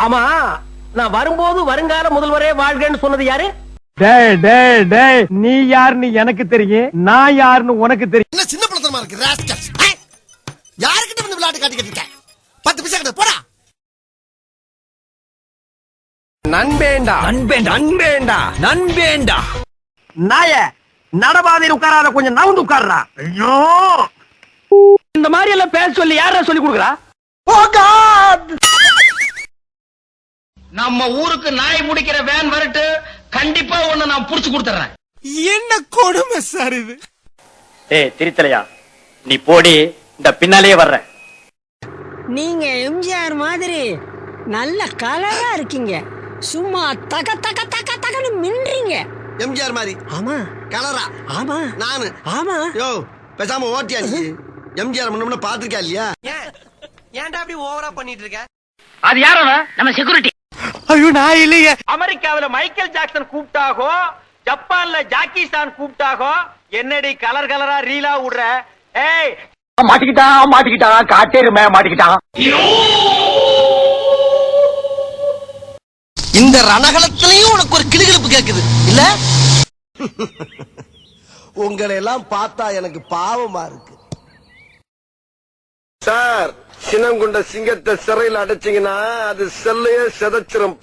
ஆமா, நான் வரும்போது வருங்கால முதல்வரே வாழ்கன்னு சொன்னது யாரு? டேய் டேய் டேய், நீ யாருன்னு எனக்கு தெரியும், நான் யாருன்னு உனக்கு தெரியும். என்ன சின்ன பழத்தனமா இருக்கு ராஸ்கல். யார்கிட்ட வந்து விளையாட்டு காட்டிக்கிட்டு இருக்க? 10 பைசா கிட்ட போடா. நண்பேண்டா நண்பேண்டா நண்பேண்டா நண்பேண்டா. நாய நடபாதையில் உட்காராத, கொஞ்சம் நவுந்து உட்கார்றா. ஐயோ, இந்த மாதிரி எல்லாம் பேச சொல்லி யாரா சொல்லி கொடுக்குறா? ஓ காட்! நம்ம ஊருக்கு நாய் முடிக்கிற வேன் வரட்டு, கண்டிப்பா ஒண்ணு நான் புடிச்சு கொடுத்துறேன். என்ன கொடுமை சார் இது. ஏய் திரித்தலையா, நீ போடி, இந்த பின்னாலேயே வர்றேன். நீங்க எம்ஜிஆர் மாதிரி நல்ல கலரா இருக்கீங்க, சும்மா தக தக தக தகன்னு மின்றீங்க. எம்ஜிஆர் மாதிரி ஆமா கலரா? ஆமா நானு ஆமா. யோ பேசாம ஓட்டியா நீ? எம்ஜிஆர் முன்ன பாத்துருக்கா இல்லையா? ஏன்டா அப்படி ஓவரா பண்ணிட்டு இருக்க? அது யாரவ? நம்ம செக்யூரிட்டி. ஐயோ நான் இல்லையே. அமெரிக்காவில மைக்கேல் ஜாக்சன் கூப்பிட்டாகோ, ஜப்பான்ல ஜாக்கி சான் கூப்பிட்டாகோ, என்னடி கலர் கலரா ரீலா விடுற? ஏய் மாட்டிக்கிட்டான் காட்டேருமே மாட்டிக்கிட்டான். இந்த ரணகலத்திலையும் உனக்கு ஒரு கிளுகிழப்பு கேக்குது இல்ல? உங்களை எல்லாம் பார்த்தா எனக்கு பாவமா இருக்கு சார். சினங்குண்ட சிங்கத்தை சிறையில் அடைச்சிங்கன்னா அது செல்லையே செதச்சிரும்.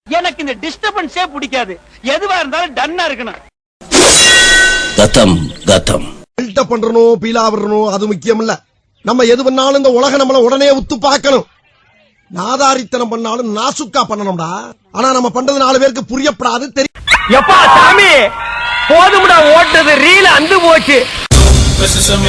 எனக்கு இந்த டிஸ்டர்பன்ஸே பிடிக்காது, எதுவா இருந்தாலும் டன்னா இருக்கணும். கதம் கதம் பில்டப் பண்றணும், பீலா வரணும், அது முக்கியம் இல்ல. நம்ம எது பண்ணாலும் இந்த உலக நம்மள உடனே உத்து பார்க்கணும். நாதாரித்தனம் பண்ணாலும் நாசுக்கா பண்ணணும்டா. ஆனா நம்ம பண்றது 4 பேருக்கு புரியப்படாது. தெரியும். எப்பா சாமி, போதும்டா ஓட்டது, ரீல அந்து போச்சு. Message on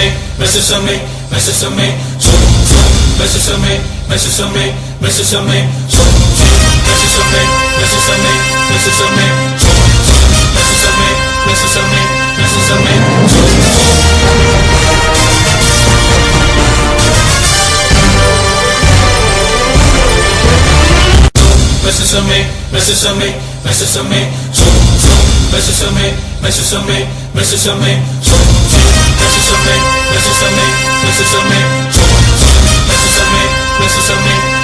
me.